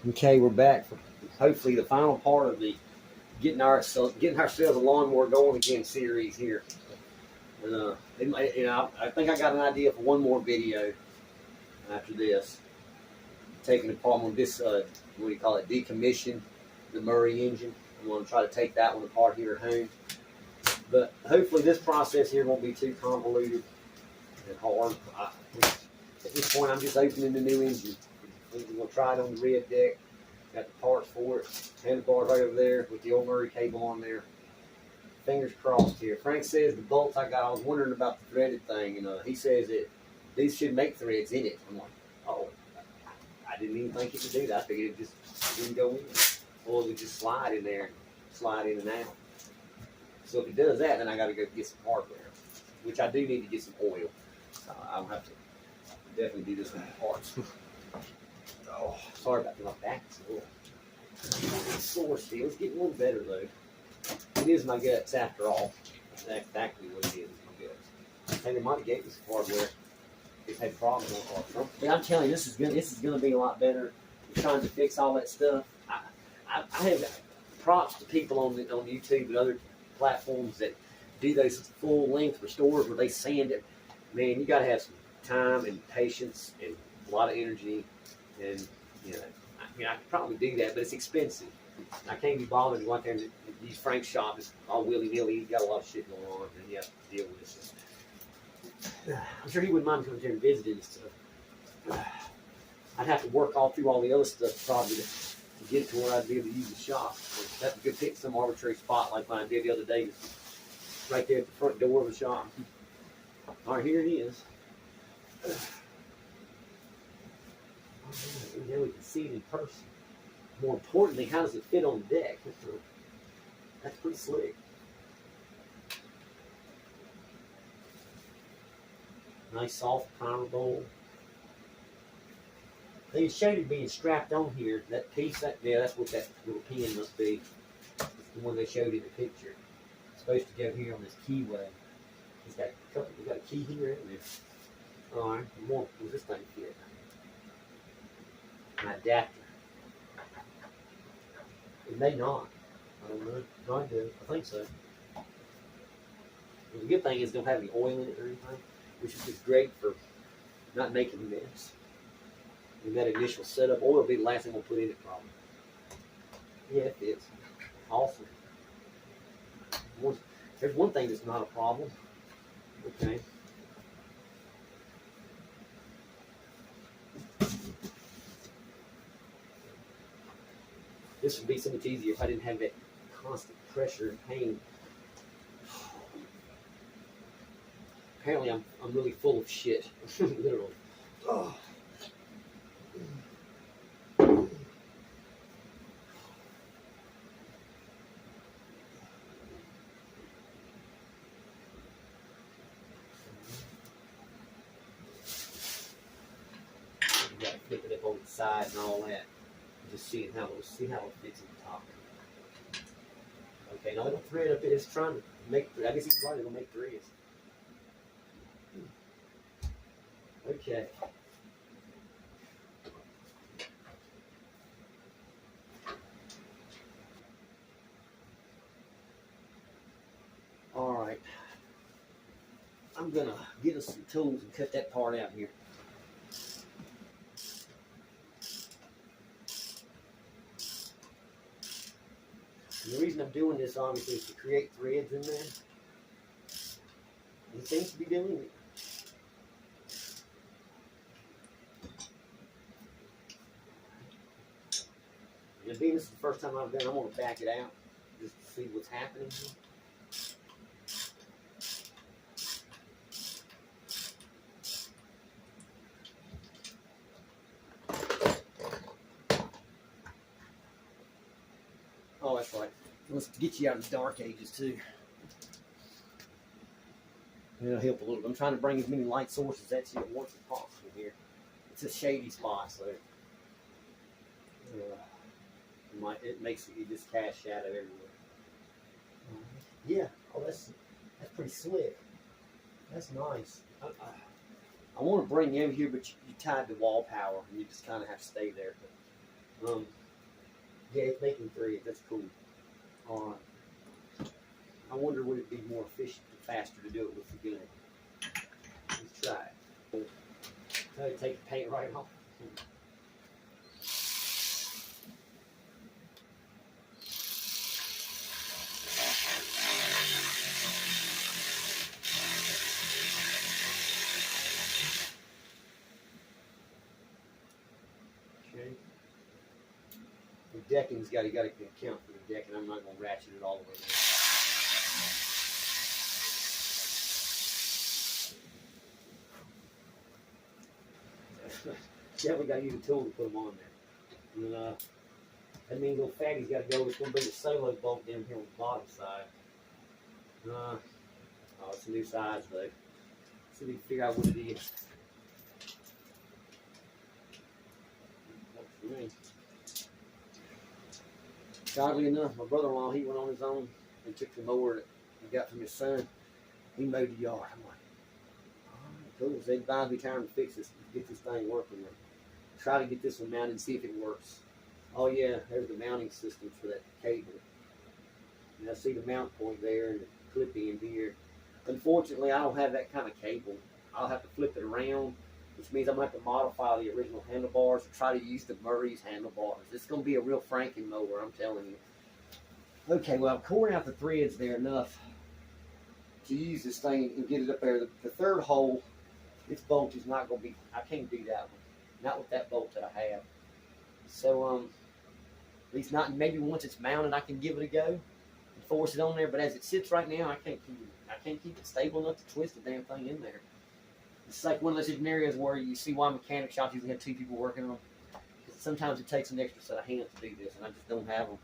Okay, we're back for hopefully the final part of the getting ourselves a lawnmower going again series here. And I think I got an idea for one more video after this. Taking apart on this, what do you call it? Decommission the Murray engine. I'm going to try to take that one apart here at home. But hopefully this process here won't be too convoluted and hard. At this point, I'm just opening the new engine. We're going to try it on the red deck. Got the parts for it. Handlebars right over there with the old Murray cable on there. Fingers crossed here. Frank says the bolts I got, I was wondering about the threaded thing, and he says that these should make threads in it. I'm like, oh, I didn't even think it would do that. I figured it just didn't go in. Or it would just slide in there, slide in and out. So if it does that, then I got to go get some hardware, which I do need to get some oil. I'll have to definitely do this with the parts. Oh, sorry about that. My back is a little sore still. It's getting a little better though. It is my guts after all. That's exactly what it is, my guts. And they might have gave me some hardware. They've had problems on hardware. But I'm telling you, this is gonna be a lot better. I'm trying to fix all that stuff. I have props to people on YouTube and other platforms that do those full length restores where they sand it. Man, you gotta have some time and patience and a lot of energy. And you know, I mean, I could probably do that, but it's expensive. I can't be bothered to go out there and use Frank's shop. It's all willy-nilly. He's got a lot of shit going on, and you have to deal with this. I'm sure he wouldn't mind coming here and visiting and stuff. I'd have to work all through all the other stuff probably to get to where I'd be able to use the shop. I'd have to go pick some arbitrary spot like mine did the other day, right there at the front door of the shop. All right, here it is. Now we can see it in person. More importantly, how does it fit on the deck? That's pretty slick. Nice soft power bowl. They showed it being strapped on here. That piece, that's what that little pin must be. It's the one they showed in the picture. It's supposed to go here on this keyway. It's got a key here, isn't there? All right, what does this thing fit? An adapter. It may not. I don't know. It might do. I think so. The good thing is it don't have any oil in it or anything, which is just great for not making a mess. In that initial setup, oil will be the last thing we'll put in it probably. Yeah, it fits. Awesome. There's one thing that's not a problem. Okay. This would be so much easier if I didn't have that constant pressure and pain. Apparently, I'm really full of shit, literally. Oh. You got to flip it up on the side and all that. Just see how it fits in the top. Okay, now little thread up there is trying to make. I guess he's right. It'll make threads. Okay. All right. I'm gonna get us some tools and cut that part out here. And the reason I'm doing this, obviously, is to create threads in there. It seems to be doing it. And being this is the first time I've done it, I'm going to back it out just to see what's happening here. Oh, that's right. Let's get you out of the dark ages, too. It'll help a little bit. I'm trying to bring as many light sources at you at once as possible here. It's a shady spot, so it makes it just cast shadow everywhere. Yeah, oh, that's pretty slick. That's nice. I want to bring you over here, but you tied the wall power, and you just kind of have to stay there. But Yeah, it's making threads. That's cool. All right. I wonder would it be more efficient and faster to do it with the gun. Let's try it. Try to take the paint right off. Okay. The decking's got to account for the decking. I'm not going to ratchet it all the way down. Definitely got to use a tool to put them on there. And, that means little fatty's got to go. It's going to be the solo bolt down here on the bottom side. Oh, it's a new size though. So we can figure out what it is. Oddly enough, my brother-in-law, he went on his own and took the mower that he got from his son. He mowed the yard. I'm like, oh, cool. So he buys me time to fix this, get this thing working. Try to get this one mounted and see if it works. Oh yeah, there's the mounting system for that cable. And I see the mount point there and the clip in here. Unfortunately, I don't have that kind of cable. I'll have to flip it around, which means I'm going to have to modify the original handlebars and try to use the Murray's handlebars. It's going to be a real Franken mower, I'm telling you. Okay, well, I've torn out the threads there enough to use this thing and get it up there. The third hole, this bolt is not going to be, I can't do that one. Not with that bolt that I have. So, at least not, maybe once it's mounted, I can give it a go and force it on there. But as it sits right now, I can't keep it stable enough to twist the damn thing in there. It's like one of those scenarios where you see why mechanic shops usually have two people working on them. Sometimes it takes an extra set of hands to do this, and I just don't have them.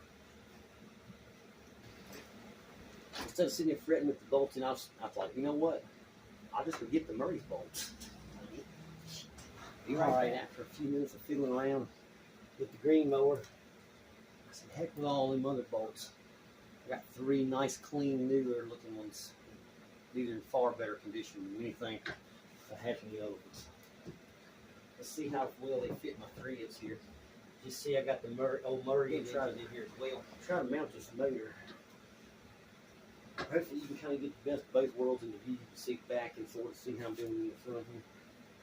Instead of sitting there fretting with the bolts, and I was like, you know what? I'll just forget the Murray's bolts. Be all right after a few minutes of fiddling around with the green mower. I said, heck with all them other bolts. I got 3 nice, clean, newer looking ones. These are in far better condition than anything I had from the other ones. Let's see how well they fit my threads here. Just see I got the old Murray inside in here as well. I'm trying to mount this motor. Hopefully you can kind of get the best of both worlds in the view. You can see back and sort of see how I'm doing in the front here.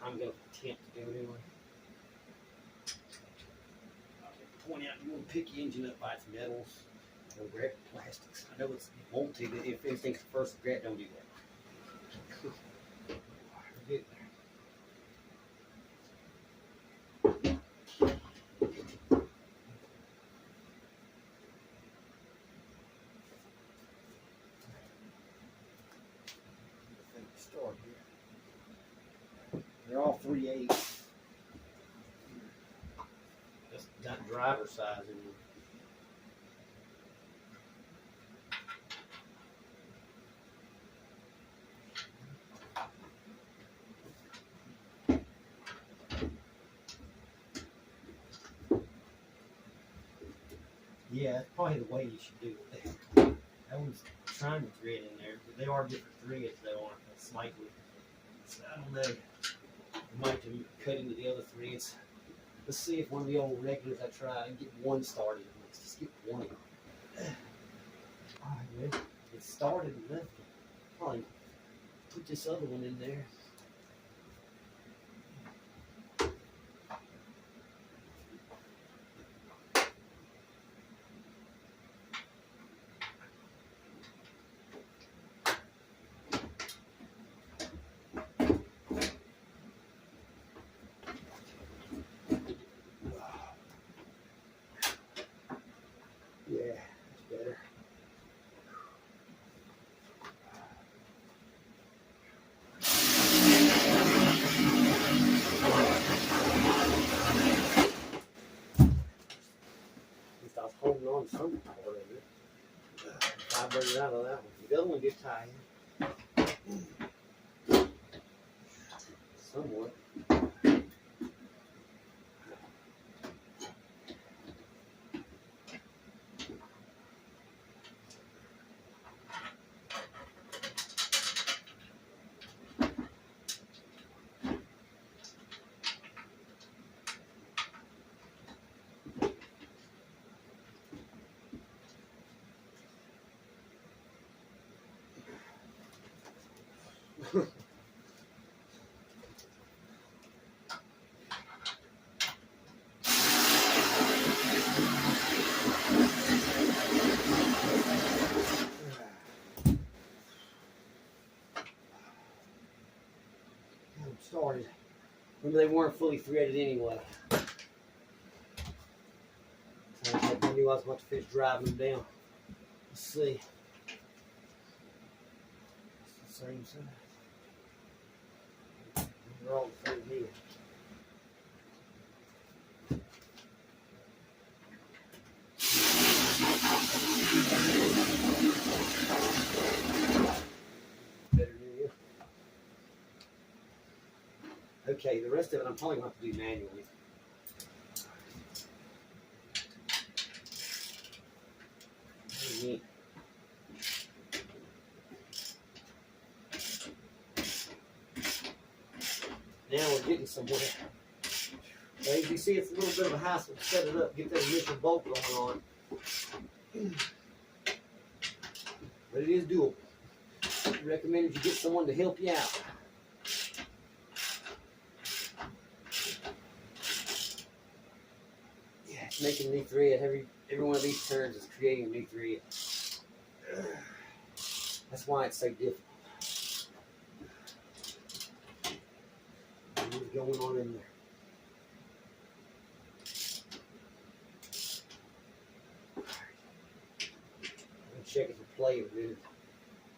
I'm going to attempt to do it anyway. I'll point out, you want to pick your engine up by its metals. Don't grab the plastics. I know it's, you want to, but if anything's the first grab, don't do that. We're good there. Start here. They're all 3/8. That's not driver size in them. Yeah, that's probably the way you should do it. That one's trying to thread in there, but they are different threads though, aren't they? Slightly. So I don't know. I might have to cut into the other threads. Let's see if one of the old regulars I tried and get one started. Let's just get one. Alright, it started and left it. Probably put this other one in there. Yeah, that's better. At least I was holding on to some part of it. Vibrated out of that one. The other one gets tight. Somewhat. Started. Remember, they weren't fully threaded anyway. So I knew I was about to finish driving them down. Let's see. It's the same size. They're all the same here. Better than you. Okay, the rest of it I'm probably going to have to do manually. Neat. Now we're getting somewhere. As you see, it's a little bit of a hassle to set it up, get that initial bolt going on. But it is doable. I recommend if you get someone to help you out. Yeah, it's making a new thread. Every one of these turns is creating a new thread. That's why it's so difficult. What's going on in there? I'm checking for play with it.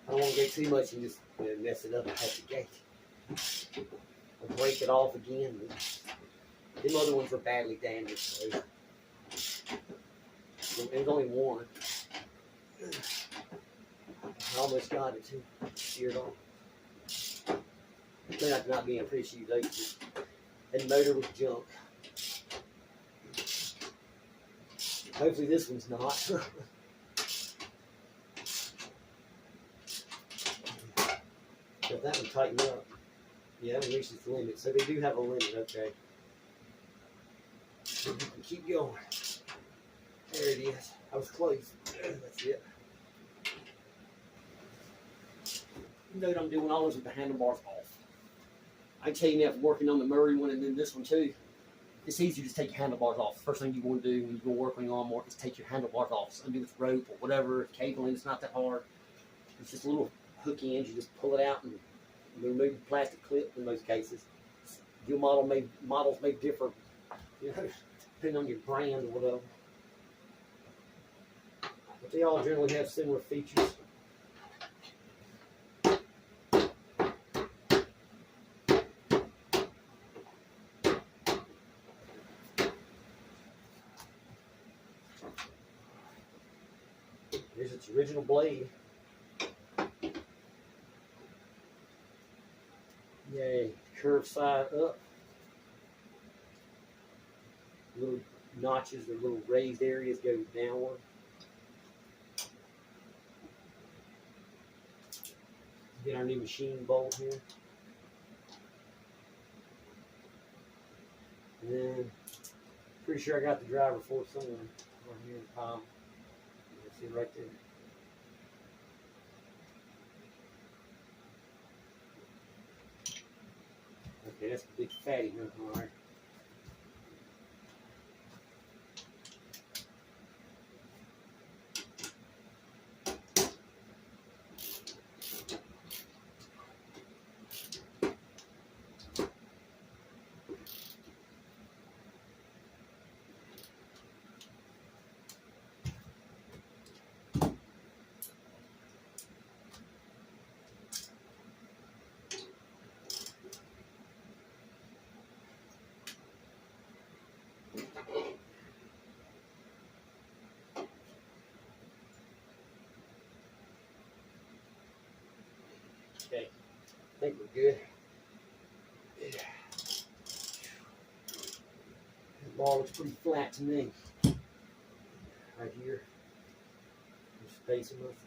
I don't want to get too much and just mess it up at the gate. I'll break it off again. Them other ones were badly damaged. So there's only one. I almost got it too. Sheared off. It turned out to not be a pretty shoe though. And the motor was junk. Hopefully this one's not. If that one tightened up. Yeah, that one reaches the limit. So they do have a limit, okay. So you can keep going. There it is. I was close. That's it. Note I'm doing all this with the handlebars off. I tell you now, if working on the Murray one and then this one too, it's easy to just take your handlebars off. First thing you want to do when you go work on your lawnmower is take your handlebars off. So undo with rope or whatever, cabling, it's not that hard. It's just a little hook ends, you just pull it out and remove the plastic clip in most cases. Your models may differ, you know, depending on your brand or whatever. But they all generally have similar features. Here's its original blade. Yay, curved side up. Little notches or little raised areas go downward. Get our new machine bolt here. And then, pretty sure I got the driver fork somewhere right here in the palm. You can see right there. Okay, that's a big fatty one, all right. Okay, I think we're good. Yeah. That ball looks pretty flat to me. Right here. There's space enough.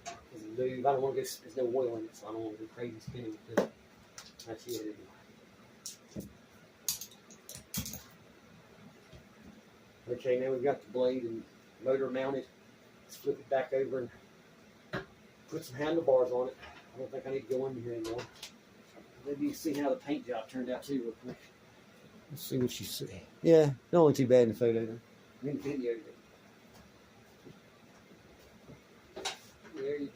There's a lube. I don't want to go, there's no oil in it, so I don't want to go crazy spinning with this. That's it anyway. Okay, now we've got the blade and motor mounted. Let's flip it back over and put some handlebars on it. I don't think I need to go under here anymore. Maybe you can see how the paint job turned out too real quick. Let's see what you see. Yeah, not only too bad in the photo though. In the video though. There you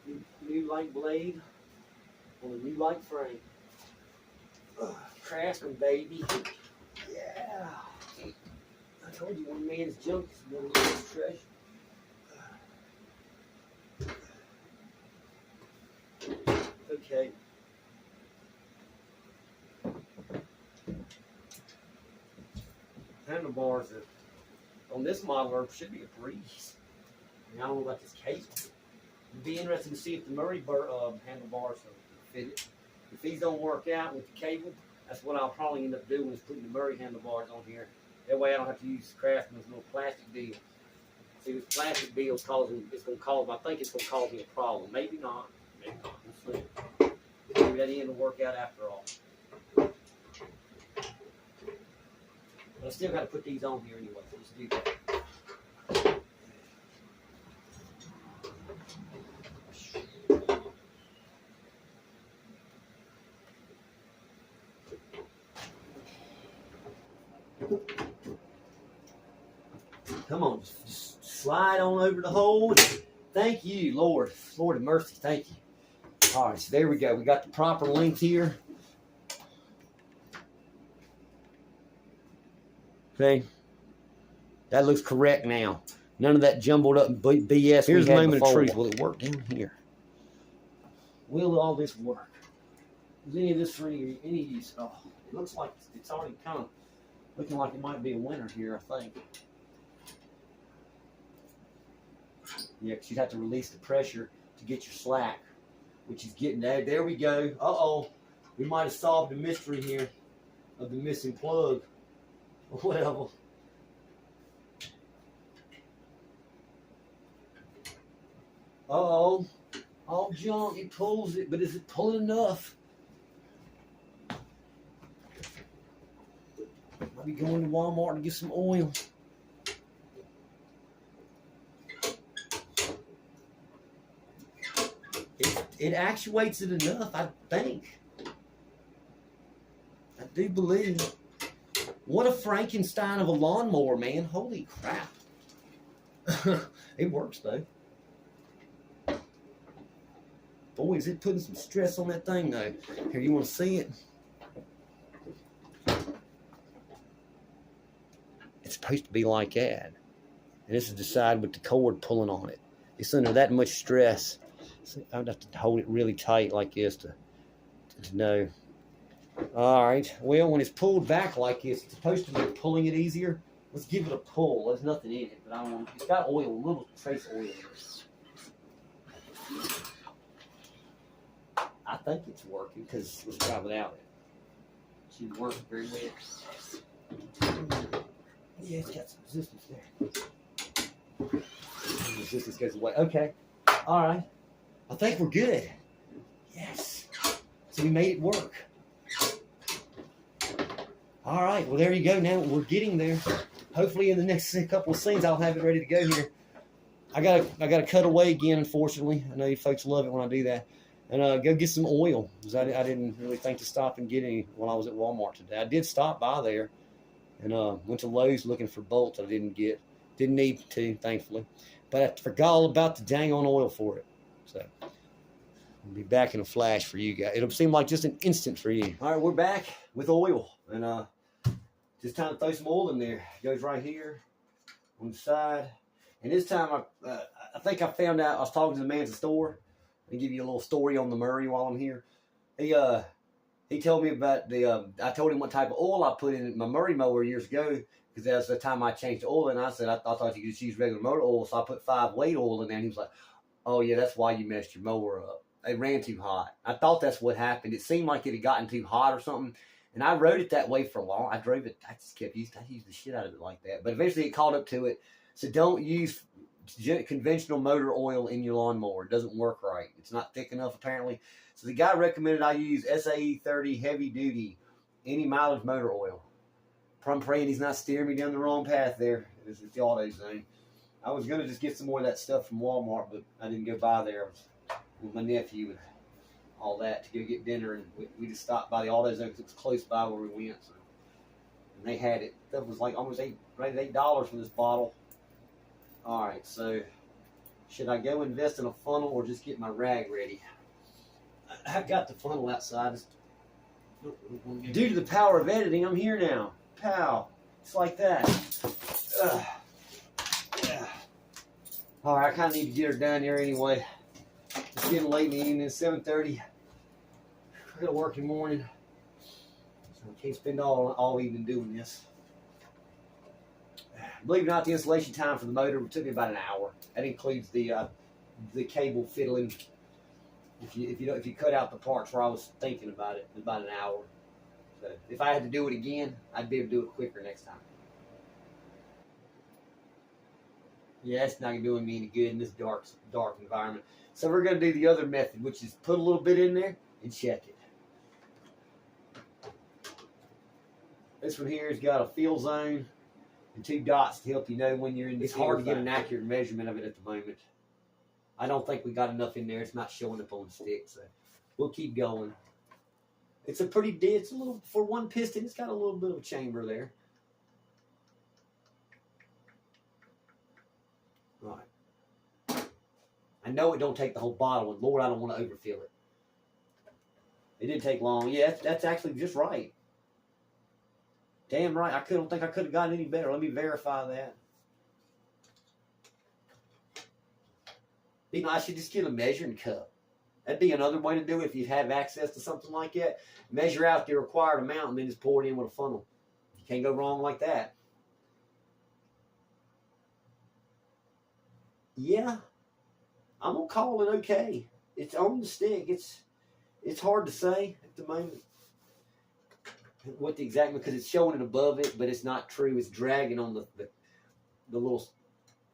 go. New light blade on a new light frame. Craftsman, baby. Yeah. I told you one man's junk is another man's treasure. Okay. Handlebars on this model should be a breeze. I don't know about this cable. It'd be interesting to see if the Murray handlebars will fit it. If these don't work out with the cable, that's what I'll probably end up doing, is putting the Murray handlebars on here. That way I don't have to use Craftsman's little plastic deal. See, this plastic deal is causing, I think it's going to cause me a problem. Maybe not. Maybe not. We'll see. Maybe that end will work out after all. But I still got to put these on here anyway. So let's do that. Come on, just slide on over the hole. Thank you, Lord. Lord of mercy, thank you. All right, so there we go. We got the proper length here. Okay. That looks correct now. None of that jumbled up BS. Here's the moment of truth. Will it work down here? Will all this work? Is any of this for any use? Oh, it looks like it's already kind of looking like it might be a winner here, I think. Yeah, because you'd have to release the pressure to get your slack, which is getting there. There we go. Uh-oh. We might have solved the mystery here of the missing plug. Well. Uh-oh. All junk. It pulls it, but is it pulling enough? Might be going to Walmart to get some oil. It actuates it enough, I think. I do believe. What a Frankenstein of a lawnmower, man. Holy crap. It works, though. Boy, is it putting some stress on that thing, though. Here, you want to see it? It's supposed to be like that. And this is decided with the cord pulling on it. It's under that much stress. I would have to hold it really tight like this to know. All right. Well, when it's pulled back like this, it's supposed to be pulling it easier. Let's give it a pull. There's nothing in it, but I don't want. It's got oil, a little trace oil in it. I think it's working because let's try without it. She's working very well. Yeah, it's got some resistance there. The resistance goes away. Okay. All right. I think we're good. Yes. So we made it work. All right. Well, there you go. Now we're getting there. Hopefully in the next couple of scenes, I'll have it ready to go here. I gotta cut away again, unfortunately. I know you folks love it when I do that. And go get some oil, because I didn't really think to stop and get any when I was at Walmart today. I did stop by there and went to Lowe's looking for bolts I didn't get. Didn't need to, thankfully. But I forgot all about the dang on oil for it. So I'll be back in a flash for you guys. It'll seem like just an instant for you. All right, we're back with oil. And just time to throw some oil in there. It goes right here on the side. And this time, I think I found out, I was talking to the man at the store. I'll give you a little story on the Murray while I'm here. He told me about I told him what type of oil I put in my Murray mower years ago, because that was the time I changed the oil, and I said, I thought you could just use regular motor oil, so I put 5-weight oil in there, and he was like, oh yeah, that's why you messed your mower up. It ran too hot. I thought that's what happened. It seemed like it had gotten too hot or something, and I rode it that way for a while. I drove it, I used the shit out of it like that, but eventually it caught up to it. So don't use conventional motor oil in your lawnmower. It doesn't work right. It's not thick enough, apparently. So the guy recommended I use SAE 30 heavy duty, any mileage motor oil. I'm praying he's not steering me down the wrong path there. It's the auto zone. I was going to just get some more of that stuff from Walmart, but I didn't go by there. I was with my nephew and all that to go get dinner, and we just stopped by the AutoZone because it was close by where we went. So, and they had it. That was like almost $8 for this bottle. All right, so should I go invest in a funnel or just get my rag ready? I've got the funnel outside. Due to the power of editing, I'm here now. Pow. It's like that. Yeah. All right, I kind of need to get her done here anyway. It's getting late in the evening, 7:30. I got to work in the morning, so I can't spend all evening doing this. Believe it or not, the installation time for the motor took me about an hour. That includes the cable fiddling. If you cut out the parts where I was thinking about it, it's about an hour. So if I had to do it again, I'd be able to do it quicker next time. Yeah, it's not doing me any good in this dark environment. So we're going to do the other method, which is put a little bit in there and check it. This one here has got a fill zone and 2 dots to help you know when you're in the field. It's hard to get an accurate measurement of it at the moment. I don't think we got enough in there. It's not showing up on the stick, so we'll keep going. It's a pretty it's a little, for one piston, it's got a little bit of a chamber there. All right. I know it don't take the whole bottle, and Lord, I don't want to overfill it. It didn't take long. Yeah, that's actually just right. Damn right. I don't think I could have gotten any better. Let me verify that. You know, I should just get a measuring cup. That'd be another way to do it if you have access to something like that. Measure out the required amount and then just pour it in with a funnel. You can't go wrong like that. Yeah, I'm gonna call it okay. It's on the stick. It's hard to say at the moment what the exact, because it's showing it above it, but it's not true. It's dragging on the little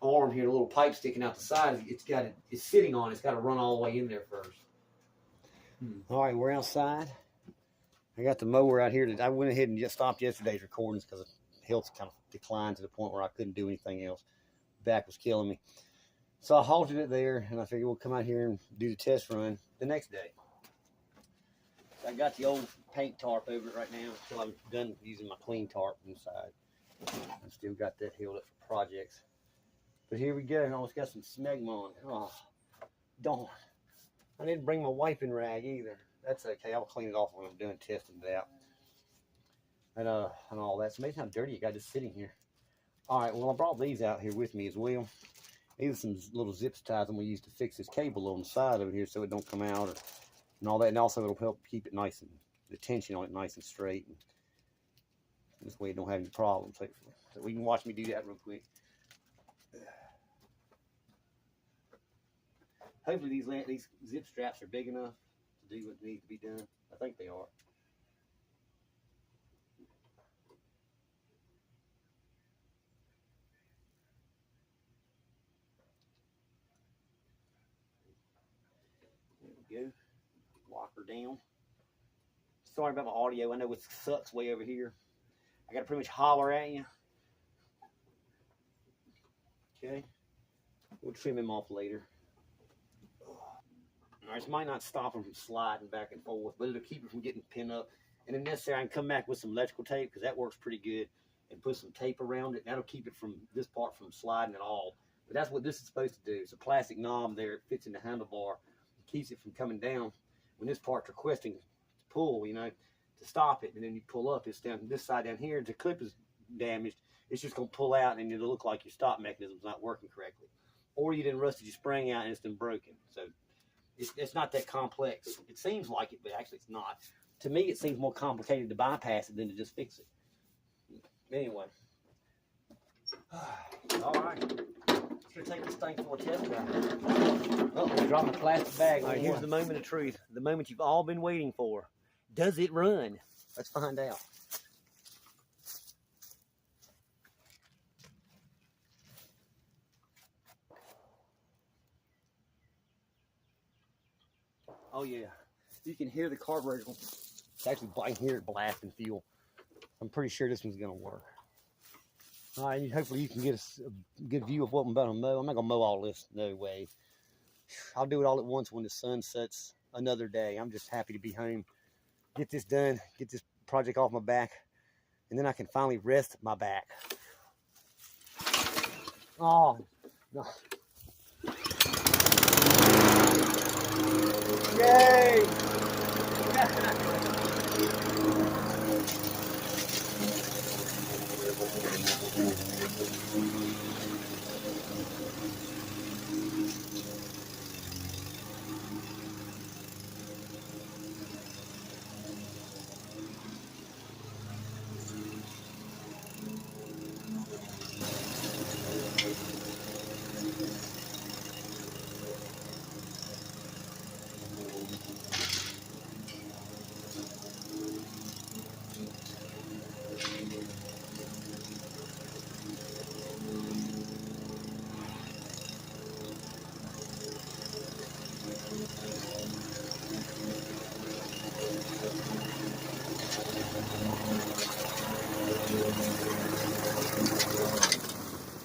arm here, the little pipe sticking out the side. It's sitting on it. It's got to run all the way in there first. All right, we're outside. I got the mower out here. I went ahead and just stopped yesterday's recordings because health kind of declined to the point where I couldn't do anything else. Back was killing me. So I halted it there, and I figured we'll come out here and do the test run the next day. So I got the old paint tarp over it right now until I'm done using my clean tarp inside. I've still got that held up for projects. But here we go. I almost got some smegma on. Oh, darn. I didn't bring my wiping rag either. That's okay. I'll clean it off when I'm done testing it out. And all that. It's amazing how dirty you got just sitting here. All right, well, I brought these out here with me as well. These are some little zip ties I'm going to use to fix this cable on the side over here so it don't come out and all that. And also it'll help keep it nice and the tension on it nice and straight. And this way it don't have any problems. So we can watch me do that real quick. Hopefully these zip straps are big enough to do what needs to be done. I think they are. There we go. Lock her down. Sorry about my audio. I know it sucks way over here. I got to pretty much holler at you. Okay. We'll trim him off later. Alright, this might not stop him from sliding back and forth, but it'll keep it from getting pinned up. And if necessary, I can come back with some electrical tape, because that works pretty good, and put some tape around it. That'll keep it from this part from sliding at all. But that's what this is supposed to do. It's a plastic knob there. It fits in the handlebar. It keeps it from coming down. When this part's requesting to pull, you know, to stop it, and then you pull up, it's down this side down here. The clip is damaged. It's just going to pull out, and it'll look like your stop mechanism's not working correctly. Or you didn't rusted your spring out, and it's been broken. So it's not that complex. It seems like it, but actually it's not. To me, it seems more complicated to bypass it than to just fix it. Anyway. All right. Let's go take this thing for a test drive. Oh, we dropped my plastic bag. All right, here's the moment of truth. The moment you've all been waiting for. Does it run? Let's find out. Oh yeah, you can hear the carburetor. It's actually, I can hear it blasting fuel. I'm pretty sure this one's gonna work. All right, hopefully you can get a good view of what I'm about to mow. I'm not gonna mow all this, no way. I'll do it all at once when the sun sets another day. I'm just happy to be home. Get this done, get this project off my back, and then I can finally rest my back. Oh, no. Yay!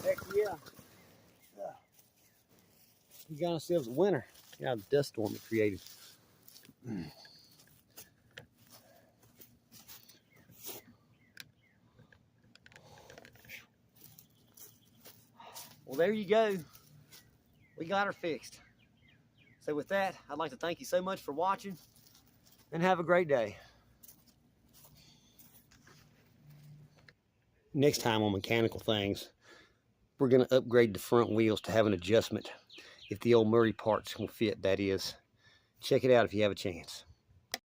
Heck yeah. We got ourselves a winner. Yeah, the dust storm it created. Well, there you go. We got her fixed. So with that, I'd like to thank you so much for watching, and have a great day. Next time on Mechanical Things, we're going to upgrade the front wheels to have an adjustment. If the old Murray parts will fit, that is. Check it out if you have a chance.